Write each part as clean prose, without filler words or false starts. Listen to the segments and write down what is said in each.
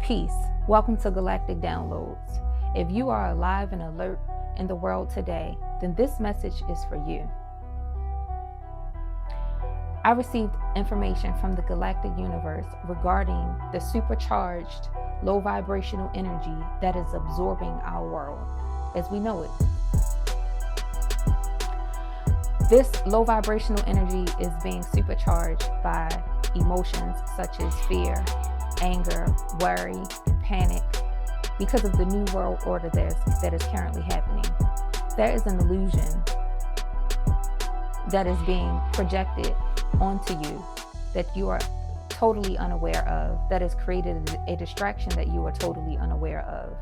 Peace. Welcome to Galactic Downloads. If you are alive and alert in the world today, then this message is for you. I received information from the galactic universe regarding the supercharged low vibrational energy that is absorbing our world as we know it. This low vibrational energy is being supercharged by emotions such as fear, anger, worry, and panic because of the new world order that is currently happening. There is an illusion that is being projected onto you that you are totally unaware of, that has created a distraction that you are totally unaware of.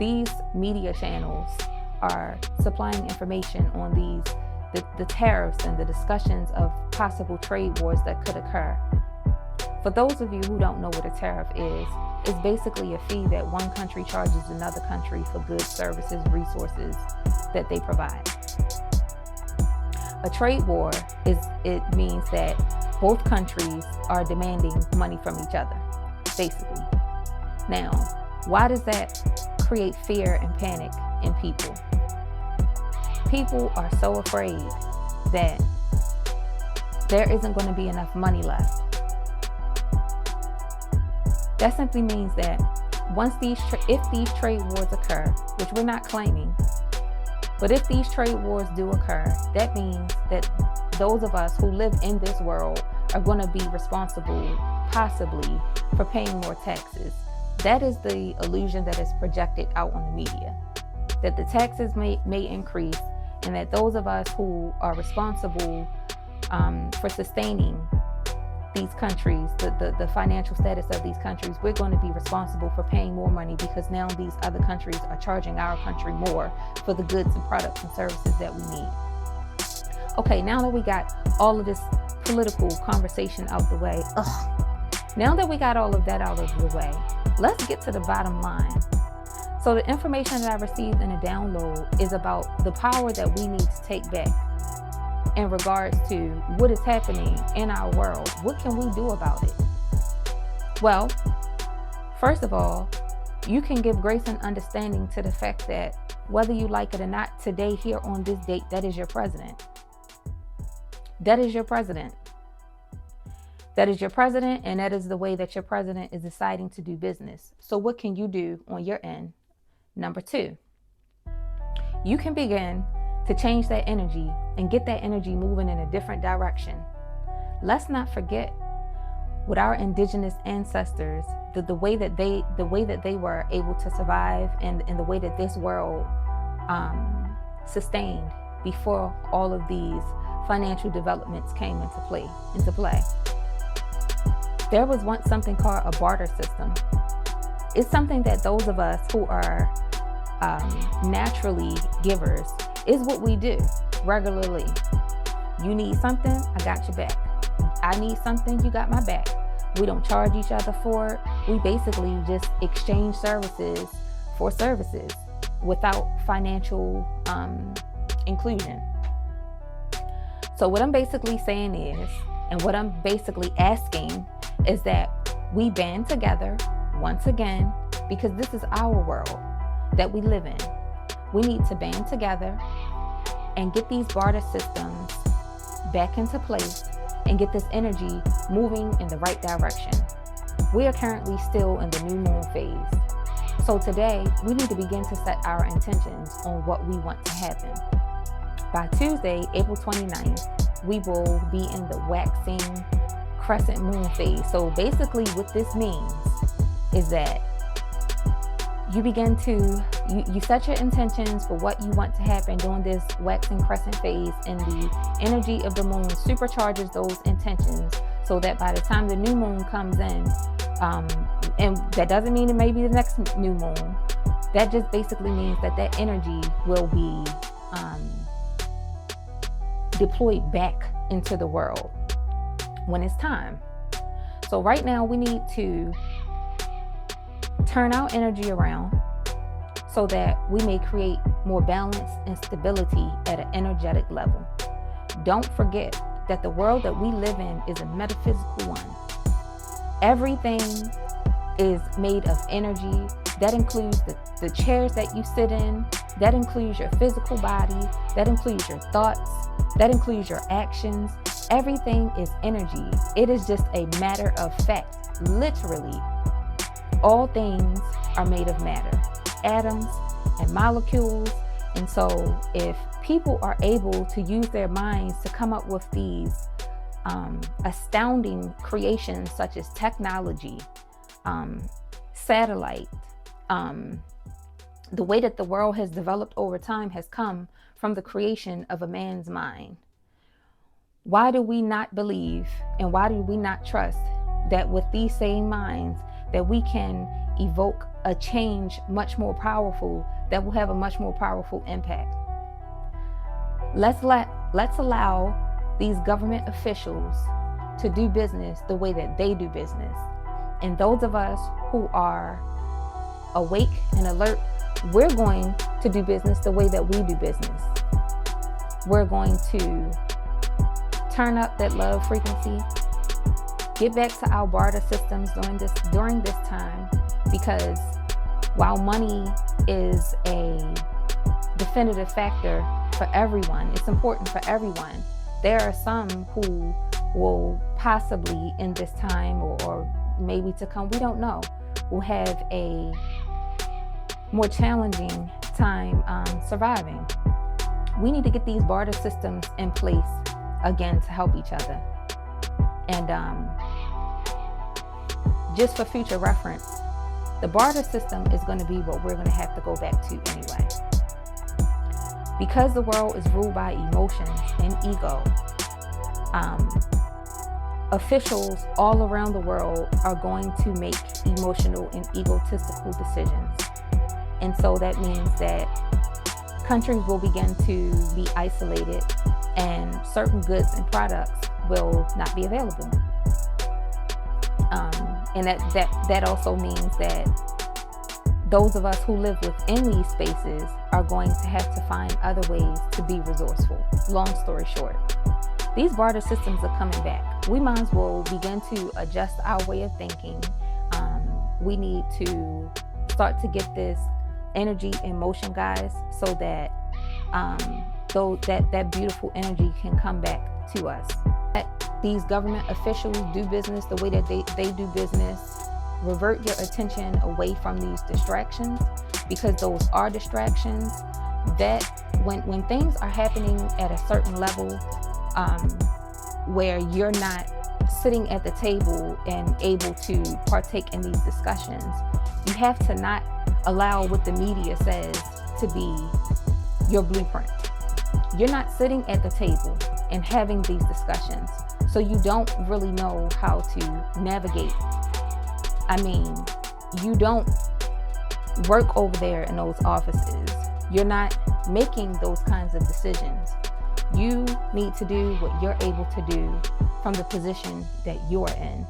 These media channels are supplying information on the tariffs and the discussions of possible trade wars that could occur. For those of you who don't know what a tariff is, it's basically a fee that one country charges another country for goods, services, resources that they provide. A trade war means that both countries are demanding money from each other, basically. Now, why does that create fear and panic in people? People are so afraid that there isn't going to be enough money left. That simply means that if these trade wars occur, which we're not claiming, but if these trade wars do occur, that means that those of us who live in this world are going to be responsible, possibly, for paying more taxes. That is the illusion that is projected out on the media, that the taxes may increase, and that those of us who are responsible for sustaining these countries, the financial status of these countries, we're going to be responsible for paying more money because now these other countries are charging our country more for the goods and products and services that we need. Okay, now that we got all of this political conversation out the way, now that we got all of that out of the way, let's get to the bottom line. So the information that I received in a download is about the power that we need to take back in regards to what is happening in our world. What can we do about it? Well, first of all, you can give grace and understanding to the fact that whether you like it or not, today, here on this date, that is your president. That is your president. That is your president, and that is the way that your president is deciding to do business. So what can you do on your end? Number 2, you can begin to change that energy and get that energy moving in a different direction. Let's not forget what our indigenous ancestors, the way that they were able to survive and the way that this world sustained before all of these financial developments came into play. There was once something called a barter system. It's something that those of us who are naturally givers is what we do regularly. You need something, I got your back. I need something, you got my back. We don't charge each other for it. We basically just exchange services for services without financial inclusion. So what I'm basically saying is, and what I'm basically asking is that we band together once again, because this is our world that we live in. We need to band together and get these barter systems back into place and get this energy moving in the right direction. We are currently still in the new moon phase. So today, we need to begin to set our intentions on what we want to happen. By Tuesday, April 29th, we will be in the waxing crescent moon phase. So basically what this means is that you begin to, you set your intentions for what you want to happen during this waxing crescent phase, and the energy of the moon supercharges those intentions so that by the time the new moon comes in, and that doesn't mean it may be the next new moon, that just basically means that that energy will be deployed back into the world when it's time. So right now we need to turn our energy around so that we may create more balance and stability at an energetic level. Don't forget that the world that we live in is a metaphysical one. Everything is made of energy. That includes the chairs that you sit in. That includes your physical body. That includes your thoughts. That includes your actions. Everything is energy. It is just a matter of fact. Literally, all things are made of matter, atoms and molecules. And so if people are able to use their minds to come up with these astounding creations such as technology, satellite, the way that the world has developed over time has come from the creation of a man's mind. Why do we not believe and why do we not trust that with these same minds that we can evoke a change much more powerful that will have a much more powerful impact? Let's allow these government officials to do business the way that they do business. And those of us who are awake and alert, we're going to do business the way that we do business. We're going to turn up that love frequency, get back to our barter systems during this time, because while money is a definitive factor for everyone, it's important for everyone, there are some who will possibly in this time or maybe to come, we don't know, will have a more challenging time surviving. We need to get these barter systems in place again to help each other. And just for future reference, the barter system is going to be what we're going to have to go back to anyway. Because the world is ruled by emotions and ego, officials all around the world are going to make emotional and egotistical decisions. And so that means that countries will begin to be isolated and certain goods and products will not be available. And that also means that those of us who live within these spaces are going to have to find other ways to be resourceful. Long story short, these barter systems are coming back. We might as well begin to adjust our way of thinking. We need to start to get this energy in motion, guys, so that that beautiful energy can come back to us. These government officials do business the way that they do business. Revert your attention away from these distractions, because those are distractions. That when things are happening at a certain level, where you're not sitting at the table and able to partake in these discussions, you have to not allow what the media says to be your blueprint. You're not sitting at the table and having these discussions, so you don't really know how to navigate. I mean, you don't work over there in those offices. You're not making those kinds of decisions. You need to do what you're able to do from the position that you're in.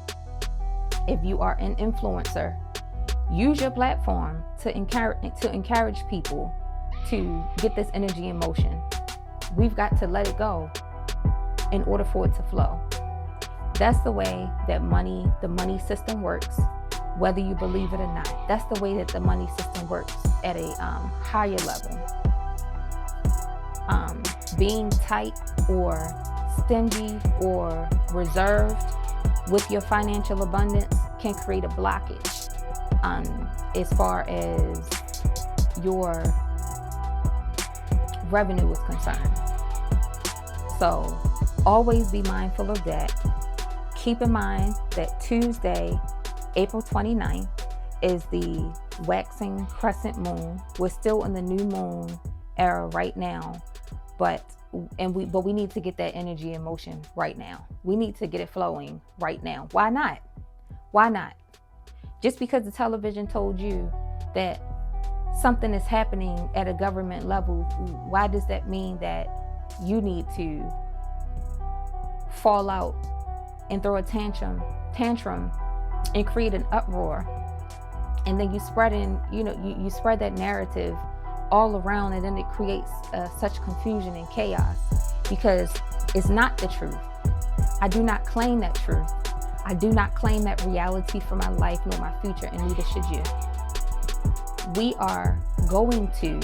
If you are an influencer, use your platform to encourage people to get this energy in motion. We've got to let it go in order for it to flow. That's the way that the money system works, whether you believe it or not. That's the way that the money system works at a higher level. Being tight or stingy or reserved with your financial abundance can create a blockage as far as your revenue is concerned. So always be mindful of that. Keep in mind that Tuesday, April 29th, is the waxing crescent moon. We're still in the new moon era right now, but we need to get that energy in motion right now. We need to get it flowing right now. Why not? Why not? Just because the television told you that something is happening at a government level, why does that mean that you need to fall out and throw a tantrum and create an uproar? And then you spread that narrative all around, and then it creates such confusion and chaos because it's not the truth. I do not claim that truth. I do not claim that reality for my life nor my future, and neither should you. We are going to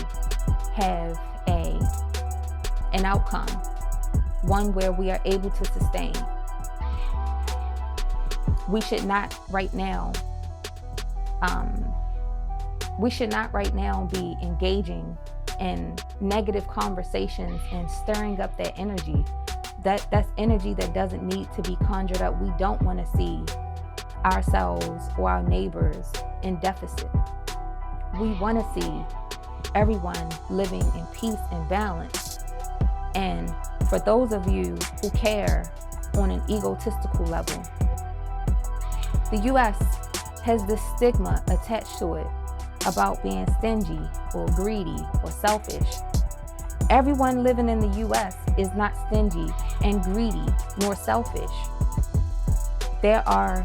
have an outcome, one where we are able to sustain. We should not right now be engaging in negative conversations and stirring up that energy. That's energy that doesn't need to be conjured up. We don't want to see ourselves or our neighbors in deficit. We want to see everyone living in peace and balance. And for those of you who care on an egotistical level, the U.S. has this stigma attached to it about being stingy or greedy or selfish. Everyone living in the U.S. is not stingy and greedy nor selfish. There are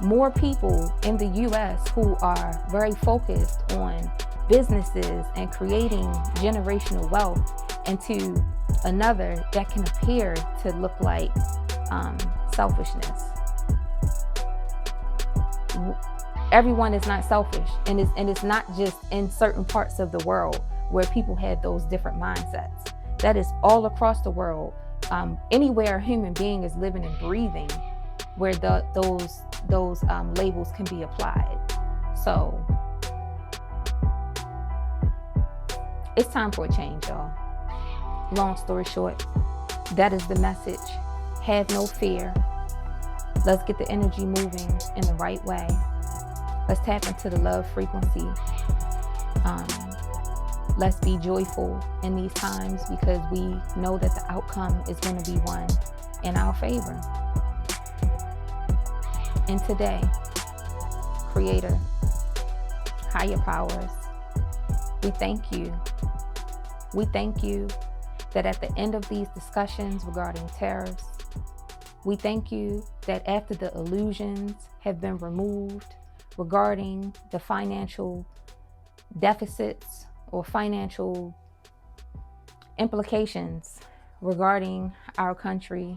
more people in the U.S. who are very focused on businesses and creating generational wealth, and to another that can appear to look like selfishness. Everyone is not selfish, and it's not just in certain parts of the world where people have those different mindsets. That is all across the world. Anywhere a human being is living and breathing, where those labels can be applied. So it's time for a change, y'all. Long story short, that is the message. Have no fear. Let's get the energy moving in the right way. Let's tap into the love frequency. Let's be joyful in these times, because we know that the outcome is going to be one in our favor. And today, Creator, higher powers, we thank you. We thank you that at the end of these discussions regarding tariffs, we thank you that after the illusions have been removed regarding the financial deficits or financial implications regarding our country,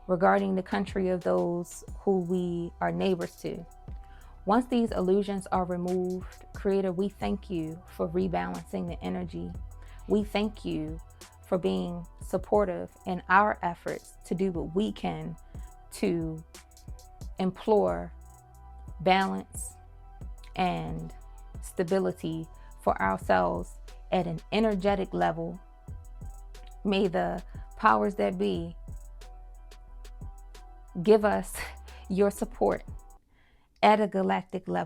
regarding the country of those who we are neighbors to. Once these illusions are removed, Creator, we thank you for rebalancing the energy. We thank you for being supportive in our efforts to do what we can to implore balance and stability for ourselves at an energetic level. May the powers that be give us your support at a galactic level.